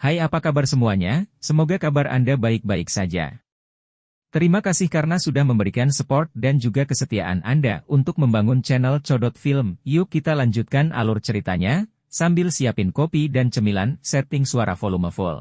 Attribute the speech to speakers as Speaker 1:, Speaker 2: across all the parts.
Speaker 1: Hai, apa kabar semuanya? Semoga kabar Anda baik-baik saja. Terima kasih karena sudah memberikan support dan juga kesetiaan Anda untuk membangun channel Codot Film. Yuk kita lanjutkan alur ceritanya, sambil siapin kopi dan cemilan, setting suara volume full.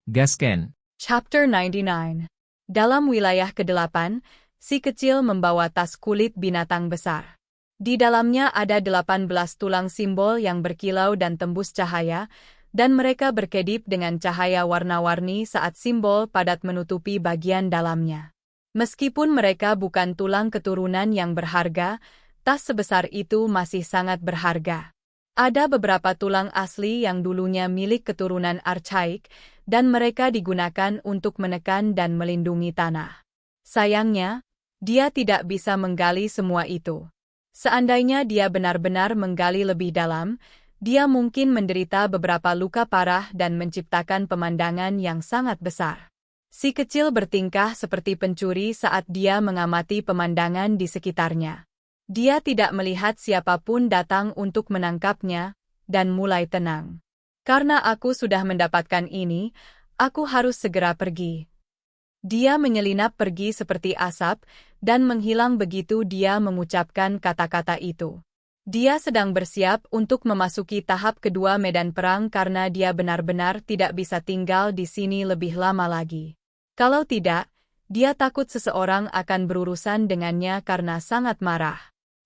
Speaker 1: Gasken.
Speaker 2: Chapter 99. Dalam wilayah ke-8, si kecil membawa tas kulit binatang besar. Di dalamnya ada 18 tulang simbol yang berkilau dan tembus cahaya, dan mereka berkedip dengan cahaya warna-warni saat simbol padat menutupi bagian dalamnya. Meskipun mereka bukan tulang keturunan yang berharga, tas sebesar itu masih sangat berharga. Ada beberapa tulang asli yang dulunya milik keturunan archaik, dan mereka digunakan untuk menekan dan melindungi tanah. Sayangnya, dia tidak bisa menggali semua itu. Seandainya dia benar-benar menggali lebih dalam, dia mungkin menderita beberapa luka parah dan menciptakan pemandangan yang sangat besar. Si kecil bertingkah seperti pencuri saat dia mengamati pemandangan di sekitarnya. Dia tidak melihat siapapun datang untuk menangkapnya, dan mulai tenang. Karena aku sudah mendapatkan ini, aku harus segera pergi. Dia menyelinap pergi seperti asap, dan menghilang begitu dia mengucapkan kata-kata itu. Dia sedang bersiap untuk memasuki tahap kedua medan perang karena dia benar-benar tidak bisa tinggal di sini lebih lama lagi. Kalau tidak, dia takut seseorang akan berurusan dengannya karena sangat marah.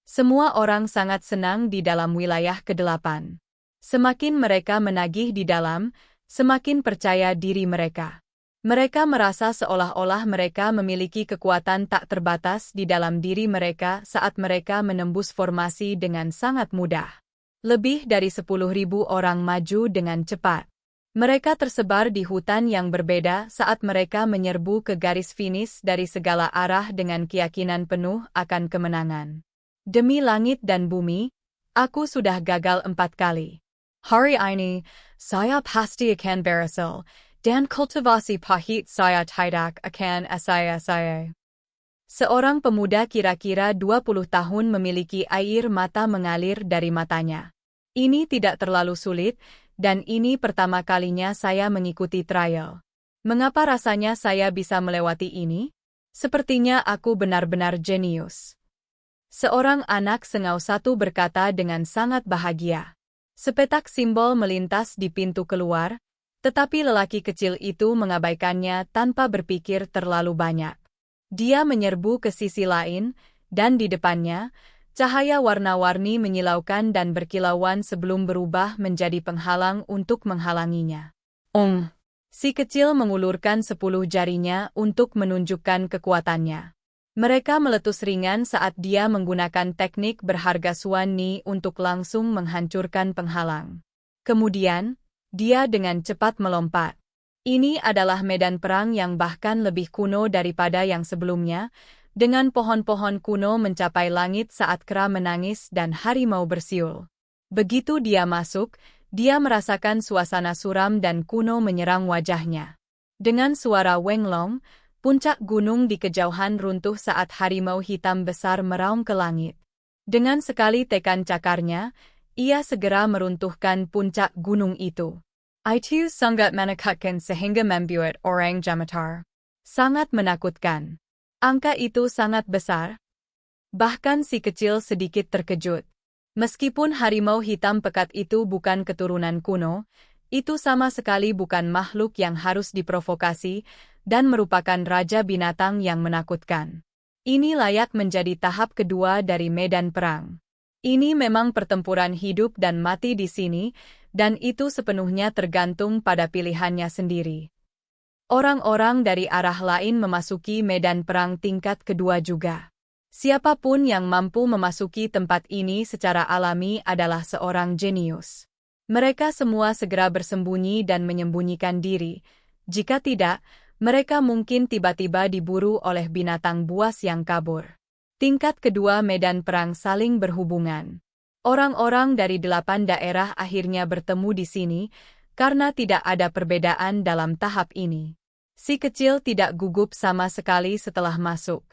Speaker 2: Semua orang sangat senang di dalam wilayah ke-8. Semakin mereka menagih di dalam, semakin percaya diri mereka. Mereka merasa seolah-olah mereka memiliki kekuatan tak terbatas di dalam diri mereka saat mereka menembus formasi dengan sangat mudah. Lebih dari 10.000 orang maju dengan cepat. Mereka tersebar di hutan yang berbeda saat mereka menyerbu ke garis finish dari segala arah dengan keyakinan penuh akan kemenangan. Demi langit dan bumi, aku sudah gagal 4 kali. Hari ini, saya pasti akan berhasil. Dan kultivasi pahit saya tidak akan saya. Seorang pemuda kira-kira 20 tahun memiliki air mata mengalir dari matanya. Ini tidak terlalu sulit, dan ini pertama kalinya saya mengikuti trial. Mengapa rasanya saya bisa melewati ini? Sepertinya aku benar-benar jenius. Seorang anak sengau satu berkata dengan sangat bahagia. Sepetak simbol melintas di pintu keluar, tetapi lelaki kecil itu mengabaikannya tanpa berpikir terlalu banyak. Dia menyerbu ke sisi lain, dan di depannya, cahaya warna-warni menyilaukan dan berkilauan sebelum berubah menjadi penghalang untuk menghalanginya. Si kecil mengulurkan 10 jarinya untuk menunjukkan kekuatannya. Mereka meletus ringan saat dia menggunakan teknik berharga Suan Ni untuk langsung menghancurkan penghalang. Kemudian, dia dengan cepat melompat. Ini adalah medan perang yang bahkan lebih kuno daripada yang sebelumnya, dengan pohon-pohon kuno mencapai langit saat kera menangis dan harimau bersiul. Begitu dia masuk, dia merasakan suasana suram dan kuno menyerang wajahnya. Dengan suara wenglong, puncak gunung di kejauhan runtuh saat harimau hitam besar meraung ke langit. Dengan sekali tekan cakarnya, ia segera meruntuhkan puncak gunung itu. Itu sangat menakutkan sehingga membuat orang gemetar. Sangat menakutkan. Angka itu sangat besar. Bahkan si kecil sedikit terkejut. Meskipun harimau hitam pekat itu bukan keturunan kuno, itu sama sekali bukan makhluk yang harus diprovokasi dan merupakan raja binatang yang menakutkan. Ini layak menjadi tahap kedua dari medan perang. Ini memang pertempuran hidup dan mati di sini, dan itu sepenuhnya tergantung pada pilihannya sendiri. Orang-orang dari arah lain memasuki medan perang tingkat kedua juga. Siapapun yang mampu memasuki tempat ini secara alami adalah seorang jenius. Mereka semua segera bersembunyi dan menyembunyikan diri. Jika tidak, mereka mungkin tiba-tiba diburu oleh binatang buas yang kabur. Tingkat kedua medan perang saling berhubungan. Orang-orang dari 8 daerah akhirnya bertemu di sini, karena tidak ada perbedaan dalam tahap ini. Si kecil tidak gugup sama sekali setelah masuk.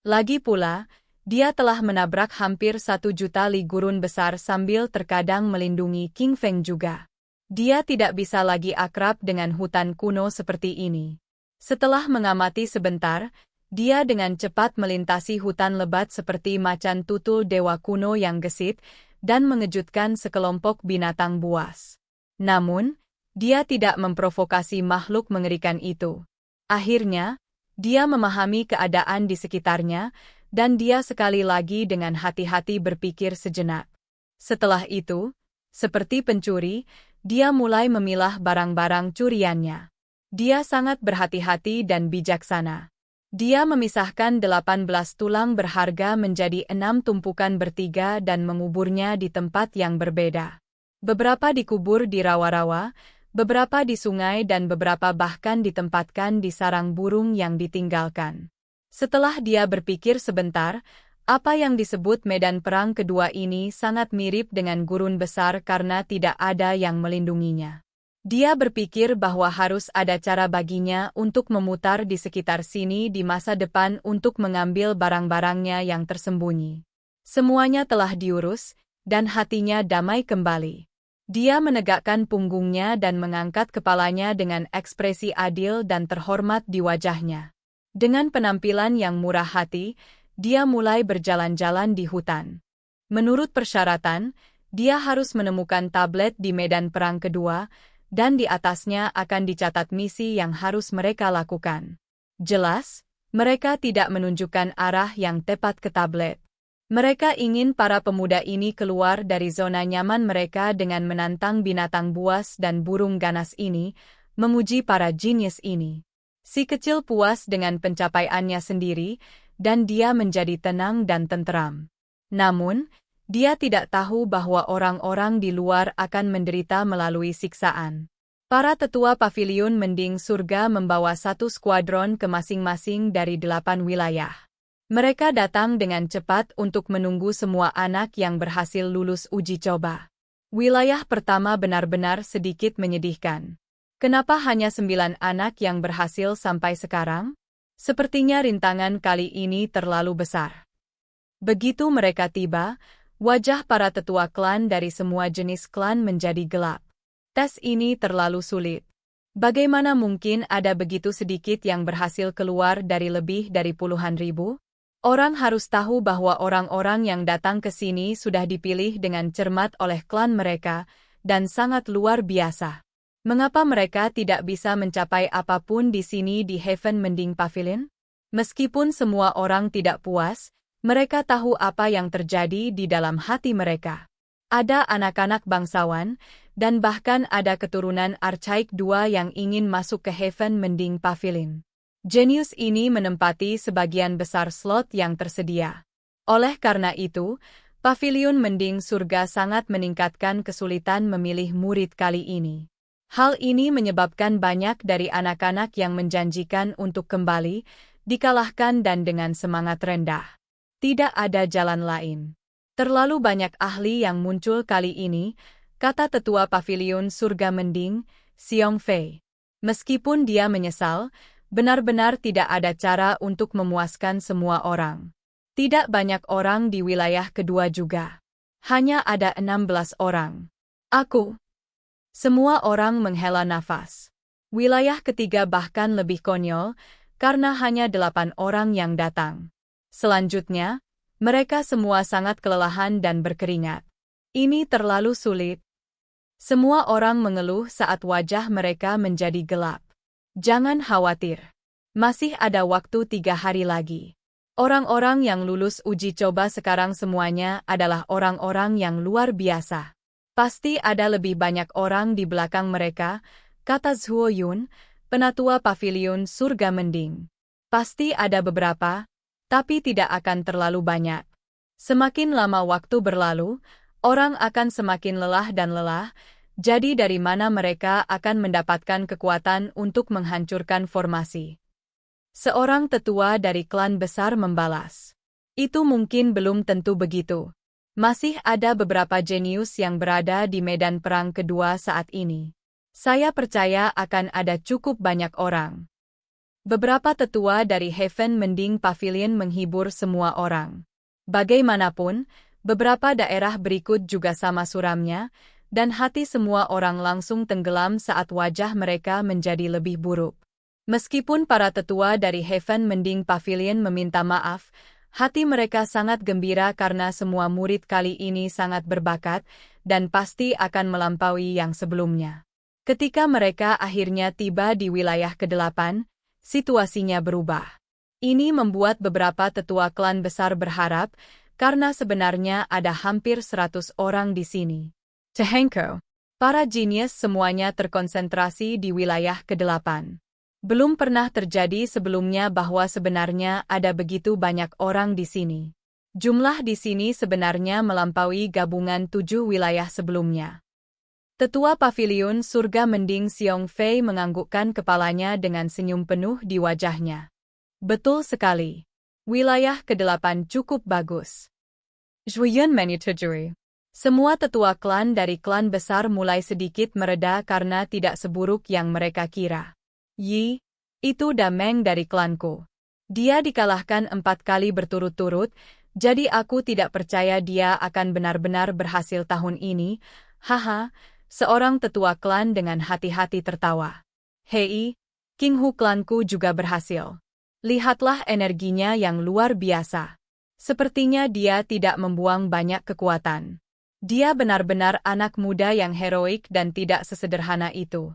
Speaker 2: Lagi pula, dia telah menabrak hampir 1 juta li gurun besar sambil terkadang melindungi King Feng juga. Dia tidak bisa lagi akrab dengan hutan kuno seperti ini. Setelah mengamati sebentar, dia dengan cepat melintasi hutan lebat seperti macan tutul dewa kuno yang gesit dan mengejutkan sekelompok binatang buas. Namun, dia tidak memprovokasi makhluk mengerikan itu. Akhirnya, dia memahami keadaan di sekitarnya, dan dia sekali lagi dengan hati-hati berpikir sejenak. Setelah itu, seperti pencuri, dia mulai memilah barang-barang curiannya. Dia sangat berhati-hati dan bijaksana. Dia memisahkan 18 tulang berharga menjadi 6 tumpukan bertiga dan menguburnya di tempat yang berbeda. Beberapa dikubur di rawa-rawa, beberapa di sungai dan beberapa bahkan ditempatkan di sarang burung yang ditinggalkan. Setelah dia berpikir sebentar, apa yang disebut medan perang kedua ini sangat mirip dengan gurun besar karena tidak ada yang melindunginya. Dia berpikir bahwa harus ada cara baginya untuk memutar di sekitar sini di masa depan untuk mengambil barang-barangnya yang tersembunyi. Semuanya telah diurus, dan hatinya damai kembali. Dia menegakkan punggungnya dan mengangkat kepalanya dengan ekspresi adil dan terhormat di wajahnya. Dengan penampilan yang murah hati, dia mulai berjalan-jalan di hutan. Menurut persyaratan, dia harus menemukan tablet di medan perang kedua, dan di atasnya akan dicatat misi yang harus mereka lakukan. Jelas, mereka tidak menunjukkan arah yang tepat ke tablet. Mereka ingin para pemuda ini keluar dari zona nyaman mereka dengan menantang binatang buas dan burung ganas ini, menguji para jenius ini. Si kecil puas dengan pencapaiannya sendiri, dan dia menjadi tenang dan tenteram. Namun, dia tidak tahu bahwa orang-orang di luar akan menderita melalui siksaan. Para tetua paviliun mending surga membawa satu skuadron ke masing-masing dari 8 wilayah. Mereka datang dengan cepat untuk menunggu semua anak yang berhasil lulus uji coba. Wilayah pertama benar-benar sedikit menyedihkan. Kenapa hanya 9 anak yang berhasil sampai sekarang? Sepertinya rintangan kali ini terlalu besar. Begitu mereka tiba, wajah para tetua klan dari semua jenis klan menjadi gelap. Tes ini terlalu sulit. Bagaimana mungkin ada begitu sedikit yang berhasil keluar dari lebih dari puluhan ribu? Orang harus tahu bahwa orang-orang yang datang ke sini sudah dipilih dengan cermat oleh klan mereka, dan sangat luar biasa. Mengapa mereka tidak bisa mencapai apapun di sini di Heaven Mending Pavilion? Meskipun semua orang tidak puas, mereka tahu apa yang terjadi di dalam hati mereka. Ada anak-anak bangsawan, dan bahkan ada keturunan Archaik II yang ingin masuk ke Heaven Mending Pavilion. Jenius ini menempati sebagian besar slot yang tersedia. Oleh karena itu, Paviliun Mending Surga sangat meningkatkan kesulitan memilih murid kali ini. Hal ini menyebabkan banyak dari anak-anak yang menjanjikan untuk kembali, dikalahkan dan dengan semangat rendah. Tidak ada jalan lain. Terlalu banyak ahli yang muncul kali ini, kata tetua Paviliun Surga Mending, Xiong Fei. Meskipun dia menyesal, benar-benar tidak ada cara untuk memuaskan semua orang. Tidak banyak orang di wilayah kedua juga. Hanya ada 16 orang. Aku. Semua orang menghela nafas. Wilayah ketiga bahkan lebih konyol, karena hanya 8 orang yang datang. Selanjutnya, mereka semua sangat kelelahan dan berkeringat. Ini terlalu sulit. Semua orang mengeluh saat wajah mereka menjadi gelap. Jangan khawatir. Masih ada waktu 3 hari lagi. Orang-orang yang lulus uji coba sekarang semuanya adalah orang-orang yang luar biasa. Pasti ada lebih banyak orang di belakang mereka, kata Zhuo Yun, penatua Paviliun Surga Mending. Pasti ada beberapa, tapi tidak akan terlalu banyak. Semakin lama waktu berlalu, orang akan semakin lelah dan lelah, jadi dari mana mereka akan mendapatkan kekuatan untuk menghancurkan formasi? Seorang tetua dari klan besar membalas. Itu mungkin belum tentu begitu. Masih ada beberapa jenius yang berada di medan perang kedua saat ini. Saya percaya akan ada cukup banyak orang. Beberapa tetua dari Heaven Mending Pavilion menghibur semua orang. Bagaimanapun, beberapa daerah berikut juga sama suramnya, dan hati semua orang langsung tenggelam saat wajah mereka menjadi lebih buruk. Meskipun para tetua dari Heaven Mending Pavilion meminta maaf, hati mereka sangat gembira karena semua murid kali ini sangat berbakat dan pasti akan melampaui yang sebelumnya. Ketika mereka akhirnya tiba di wilayah ke-8, situasinya berubah. Ini membuat beberapa tetua klan besar berharap, karena sebenarnya ada hampir 100 orang di sini. Cehengko, para jenius semuanya terkonsentrasi di wilayah ke-8. Belum pernah terjadi sebelumnya bahwa sebenarnya ada begitu banyak orang di sini. Jumlah di sini sebenarnya melampaui gabungan 7 wilayah sebelumnya. Tetua Pavilion Surga Mending Xiong Fei menganggukkan kepalanya dengan senyum penuh di wajahnya. Betul sekali. Wilayah ke-8 cukup bagus. Zhuyan menyetujui. Semua tetua klan dari klan besar mulai sedikit mereda karena tidak seburuk yang mereka kira. Yi, itu Dameng dari klanku. Dia dikalahkan 4 kali berturut-turut, jadi aku tidak percaya dia akan benar-benar berhasil tahun ini. Haha, seorang tetua klan dengan hati-hati tertawa. Hei, King Hu klanku juga berhasil. Lihatlah energinya yang luar biasa. Sepertinya dia tidak membuang banyak kekuatan. Dia benar-benar anak muda yang heroik dan tidak sesederhana itu.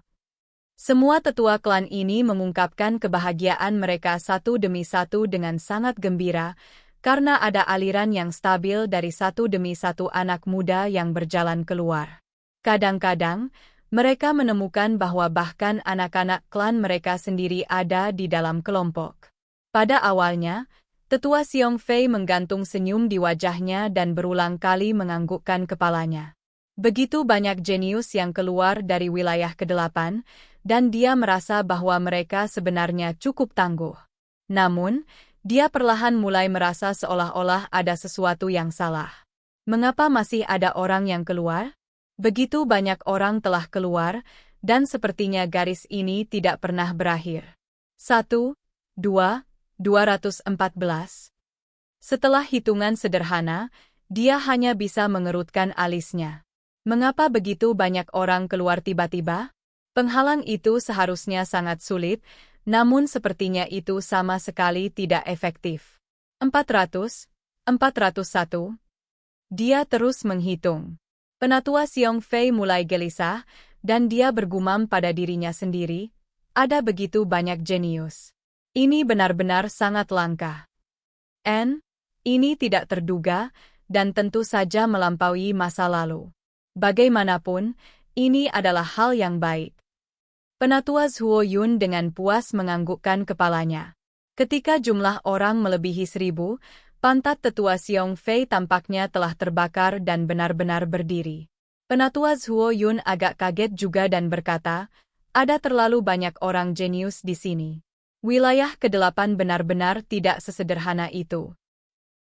Speaker 2: Semua tetua klan ini mengungkapkan kebahagiaan mereka satu demi satu dengan sangat gembira, karena ada aliran yang stabil dari satu demi satu anak muda yang berjalan keluar. Kadang-kadang, mereka menemukan bahwa bahkan anak-anak klan mereka sendiri ada di dalam kelompok. Pada awalnya, tetua Xiong Fei menggantung senyum di wajahnya dan berulang kali menganggukkan kepalanya. Begitu banyak jenius yang keluar dari wilayah ke-8, dan dia merasa bahwa mereka sebenarnya cukup tangguh. Namun, dia perlahan mulai merasa seolah-olah ada sesuatu yang salah. Mengapa masih ada orang yang keluar? Begitu banyak orang telah keluar, dan sepertinya garis ini tidak pernah berakhir. 1, 2, 214. Setelah hitungan sederhana, dia hanya bisa mengerutkan alisnya. Mengapa begitu banyak orang keluar tiba-tiba? Penghalang itu seharusnya sangat sulit, namun sepertinya itu sama sekali tidak efektif. 400, 401. Dia terus menghitung. Penatua Xiong Fei mulai gelisah, dan dia bergumam pada dirinya sendiri, ada begitu banyak jenius. Ini benar-benar sangat langka. Ini tidak terduga, dan tentu saja melampaui masa lalu. Bagaimanapun, ini adalah hal yang baik. Penatua Zhuo Yun dengan puas menganggukkan kepalanya. Ketika jumlah orang melebihi 1000, pantat tetua Xiong Fei tampaknya telah terbakar dan benar-benar berdiri. Penatua Zhuo Yun agak kaget juga dan berkata, ada terlalu banyak orang jenius di sini. Wilayah ke-8 benar-benar tidak sesederhana itu.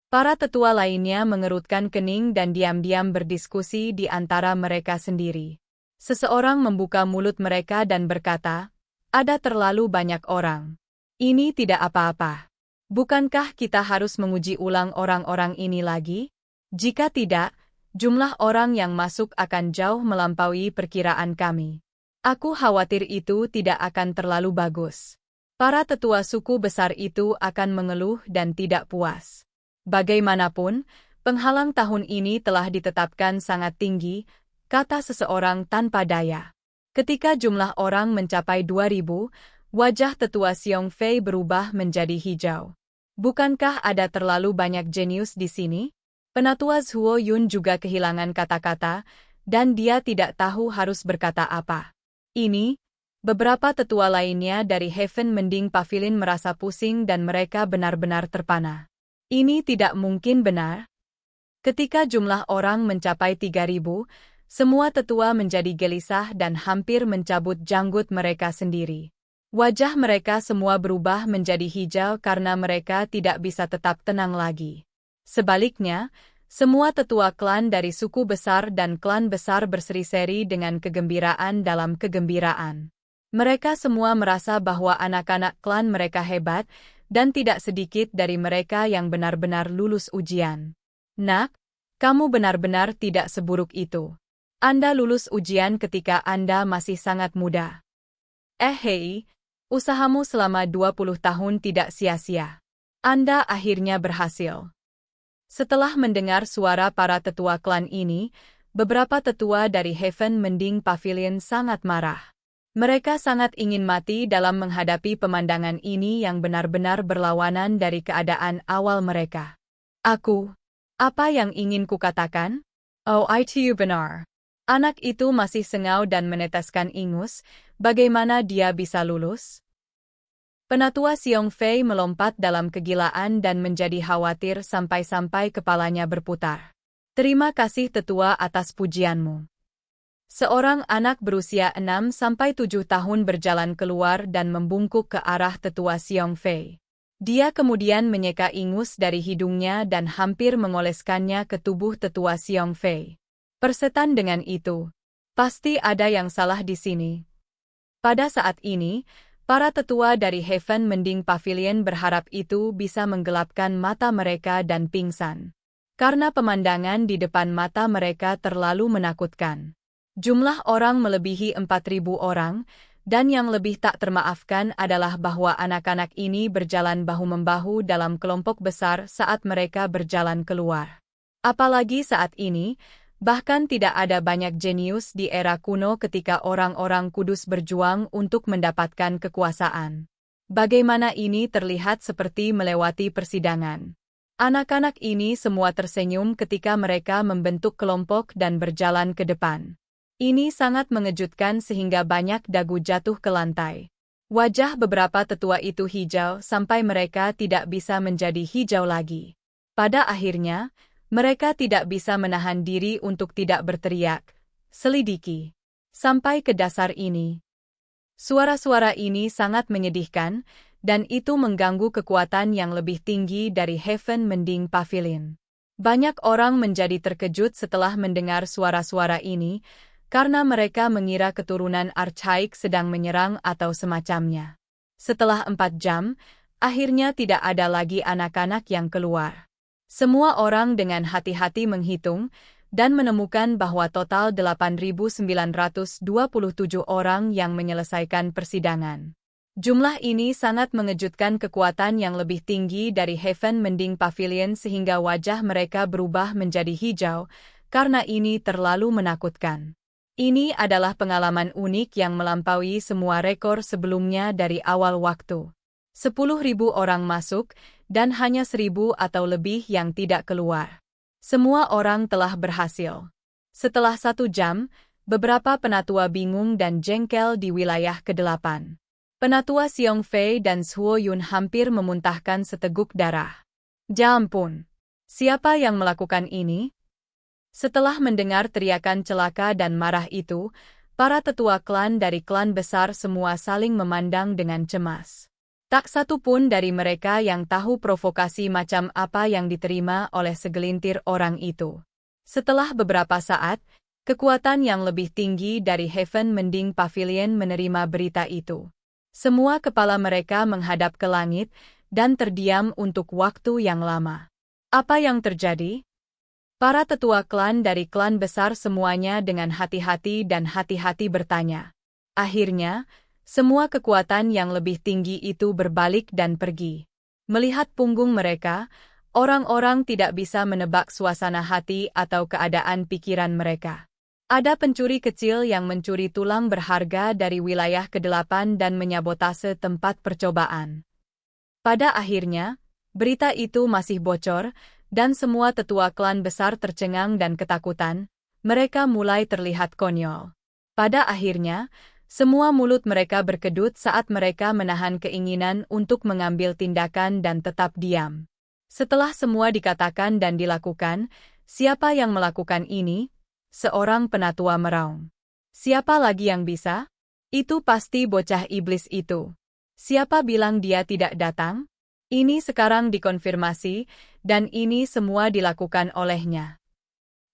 Speaker 2: Para tetua lainnya mengerutkan kening dan diam-diam berdiskusi di antara mereka sendiri. Seseorang membuka mulut mereka dan berkata, ada terlalu banyak orang. Ini tidak apa-apa. Bukankah kita harus menguji ulang orang-orang ini lagi? Jika tidak, jumlah orang yang masuk akan jauh melampaui perkiraan kami. Aku khawatir itu tidak akan terlalu bagus. Para tetua suku besar itu akan mengeluh dan tidak puas. Bagaimanapun, penghalang tahun ini telah ditetapkan sangat tinggi, kata seseorang tanpa daya. Ketika jumlah orang mencapai 2000, wajah tetua Xiong Fei berubah menjadi hijau. Bukankah ada terlalu banyak jenius di sini? Penatua Zhuo Yun juga kehilangan kata-kata, dan dia tidak tahu harus berkata apa. Beberapa tetua lainnya dari Heaven Mending Pavilion merasa pusing dan mereka benar-benar terpana. Ini tidak mungkin benar. Ketika jumlah orang mencapai 3000, semua tetua menjadi gelisah dan hampir mencabut janggut mereka sendiri. Wajah mereka semua berubah menjadi hijau karena mereka tidak bisa tetap tenang lagi. Sebaliknya, semua tetua klan dari suku besar dan klan besar berseri-seri dengan kegembiraan dalam kegembiraan. Mereka semua merasa bahwa anak-anak klan mereka hebat, dan tidak sedikit dari mereka yang benar-benar lulus ujian. Nak, kamu benar-benar tidak seburuk itu. Anda lulus ujian ketika Anda masih sangat muda. Hei, usahamu selama 20 tahun tidak sia-sia. Anda akhirnya berhasil. Setelah mendengar suara para tetua klan ini, beberapa tetua dari Heaven Mending Pavilion sangat marah. Mereka sangat ingin mati dalam menghadapi pemandangan ini yang benar-benar berlawanan dari keadaan awal mereka. Apa yang ingin kukatakan? Oh, itu benar. Anak itu masih sengau dan meneteskan ingus, bagaimana dia bisa lulus? Penatua Xiong Fei melompat dalam kegilaan dan menjadi khawatir sampai-sampai kepalanya berputar. Terima kasih tetua atas pujianmu. Seorang anak berusia 6-7 tahun berjalan keluar dan membungkuk ke arah tetua Xiong Fei. Dia kemudian menyeka ingus dari hidungnya dan hampir mengoleskannya ke tubuh tetua Xiong Fei. Persetan dengan itu. Pasti ada yang salah di sini. Pada saat ini, para tetua dari Heaven Mending Pavilion berharap itu bisa menggelapkan mata mereka dan pingsan. Karena pemandangan di depan mata mereka terlalu menakutkan. Jumlah orang melebihi 4.000 orang, dan yang lebih tak termaafkan adalah bahwa anak-anak ini berjalan bahu-membahu dalam kelompok besar saat mereka berjalan keluar. Apalagi saat ini, bahkan tidak ada banyak jenius di era kuno ketika orang-orang kudus berjuang untuk mendapatkan kekuasaan. Bagaimana ini terlihat seperti melewati persidangan. Anak-anak ini semua tersenyum ketika mereka membentuk kelompok dan berjalan ke depan. Ini sangat mengejutkan sehingga banyak dagu jatuh ke lantai. Wajah beberapa tetua itu hijau sampai mereka tidak bisa menjadi hijau lagi. Pada akhirnya, mereka tidak bisa menahan diri untuk tidak berteriak, selidiki, sampai ke dasar ini. Suara-suara ini sangat menyedihkan, dan itu mengganggu kekuatan yang lebih tinggi dari Heaven Mending Pavilion. Banyak orang menjadi terkejut setelah mendengar suara-suara ini, karena mereka mengira keturunan Archaik sedang menyerang atau semacamnya. Setelah 4 jam, akhirnya tidak ada lagi anak-anak yang keluar. Semua orang dengan hati-hati menghitung, dan menemukan bahwa total 8.927 orang yang menyelesaikan persidangan. Jumlah ini sangat mengejutkan kekuatan yang lebih tinggi dari Heaven Mending Pavilion sehingga wajah mereka berubah menjadi hijau, karena ini terlalu menakutkan. Ini adalah pengalaman unik yang melampaui semua rekor sebelumnya dari awal waktu. 10.000 orang masuk, dan hanya 1.000 atau lebih yang tidak keluar. Semua orang telah berhasil. Setelah 1 jam, beberapa penatua bingung dan jengkel di wilayah ke-8. Penatua Xiong Fei dan Zhuo Yun hampir memuntahkan seteguk darah. Ya ampun, siapa yang melakukan ini? Setelah mendengar teriakan celaka dan marah itu, para tetua klan dari klan besar semua saling memandang dengan cemas. Tak satu pun dari mereka yang tahu provokasi macam apa yang diterima oleh segelintir orang itu. Setelah beberapa saat, kekuatan yang lebih tinggi dari Heaven Mending Pavilion menerima berita itu. Semua kepala mereka menghadap ke langit dan terdiam untuk waktu yang lama. Apa yang terjadi? Para tetua klan dari klan besar semuanya dengan hati-hati dan hati-hati bertanya. Akhirnya, semua kekuatan yang lebih tinggi itu berbalik dan pergi. Melihat punggung mereka, orang-orang tidak bisa menebak suasana hati atau keadaan pikiran mereka. Ada pencuri kecil yang mencuri tulang berharga dari wilayah ke-8 dan menyabotase tempat percobaan. Pada akhirnya, berita itu masih bocor, dan semua tetua klan besar tercengang dan ketakutan. Mereka mulai terlihat konyol. Pada akhirnya, semua mulut mereka berkedut saat mereka menahan keinginan untuk mengambil tindakan dan tetap diam. Setelah semua dikatakan dan dilakukan, siapa yang melakukan ini? Seorang penatua meraung. Siapa lagi yang bisa? Itu pasti bocah iblis itu. Siapa bilang dia tidak datang? Ini sekarang dikonfirmasi, dan ini semua dilakukan olehnya.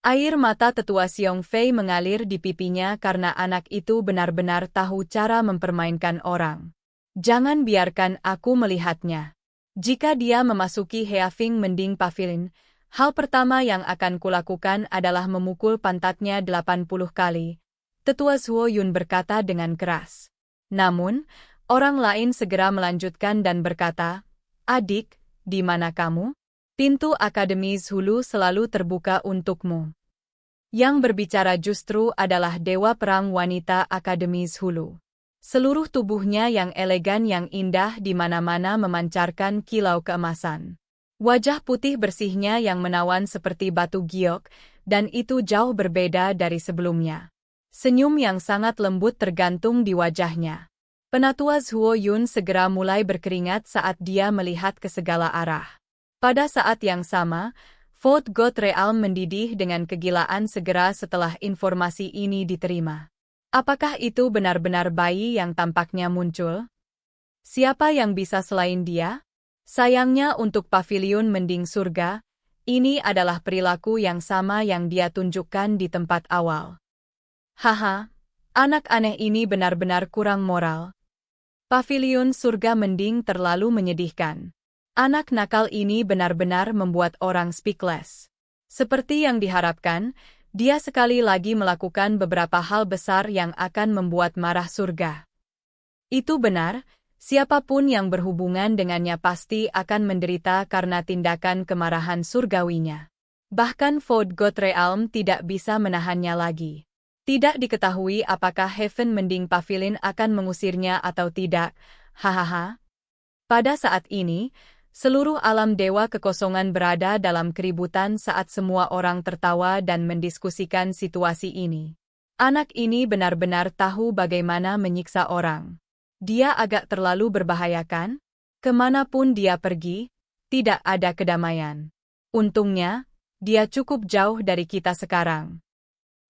Speaker 2: Air mata tetua Xiong Fei mengalir di pipinya karena anak itu benar-benar tahu cara mempermainkan orang. Jangan biarkan aku melihatnya. Jika dia memasuki Heaven Mending Pavilion, Hal pertama yang akan kulakukan adalah memukul pantatnya 80 kali. Tetua Zhuo Yun berkata dengan keras. Namun, orang lain segera melanjutkan dan berkata, "Adik, di mana kamu? Pintu Akademi Zhulu selalu terbuka untukmu." Yang berbicara justru adalah Dewa Perang Wanita Akademi Zhulu. Seluruh tubuhnya yang elegan yang indah di mana-mana memancarkan kilau keemasan. Wajah putih bersihnya yang menawan seperti batu giok, dan itu jauh berbeda dari sebelumnya. Senyum yang sangat lembut tergantung di wajahnya. Penatua Zhuo Yun segera mulai berkeringat saat dia melihat ke segala arah. Pada saat yang sama, Fort Gottrealm mendidih dengan kegilaan segera setelah informasi ini diterima. Apakah itu benar-benar bayi yang tampaknya muncul? Siapa yang bisa selain dia? Sayangnya untuk paviliun mending surga, ini adalah perilaku yang sama yang dia tunjukkan di tempat awal. Haha, anak aneh ini benar-benar kurang moral. Paviliun surga mending terlalu menyedihkan. Anak nakal ini benar-benar membuat orang speechless. Seperti yang diharapkan, dia sekali lagi melakukan beberapa hal besar yang akan membuat marah surga. Itu benar. Siapapun yang berhubungan dengannya pasti akan menderita karena tindakan kemarahan surgawinya. Bahkan Fort Gottrealm tidak bisa menahannya lagi. Tidak diketahui apakah Heaven Mending Pavilion akan mengusirnya atau tidak. Hahaha. Pada saat ini, seluruh alam dewa kekosongan berada dalam keributan saat semua orang tertawa dan mendiskusikan situasi ini. Anak ini benar-benar tahu bagaimana menyiksa orang. Dia agak terlalu berbahaya kan? Kemanapun dia pergi, tidak ada kedamaian. Untungnya, dia cukup jauh dari kita sekarang.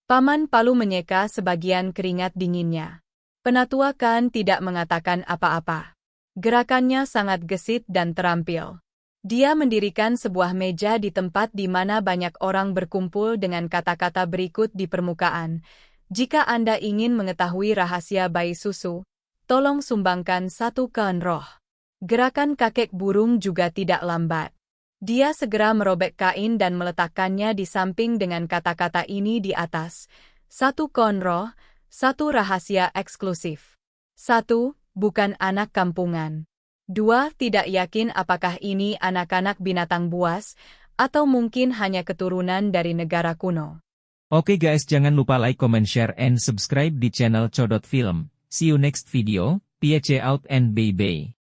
Speaker 2: Paman Palu menyeka sebagian keringat dinginnya. Penatua Kan tidak mengatakan apa-apa. Gerakannya sangat gesit dan terampil. Dia mendirikan sebuah meja di tempat di mana banyak orang berkumpul dengan kata-kata berikut di permukaan. Jika Anda ingin mengetahui rahasia bayi susu, tolong sumbangkan 1 kean roh. Gerakan kakek burung juga tidak lambat. Dia segera merobek kain dan meletakkannya di samping dengan kata-kata ini di atas. 1 kean roh, 1 rahasia eksklusif. 1. Bukan anak kampungan. 2. Tidak yakin apakah ini anak-anak binatang buas, atau mungkin hanya keturunan dari negara kuno.
Speaker 1: Oke guys, jangan lupa like, comment, share, and subscribe di channel Codot Film. See you next video, peace out and bye-bye.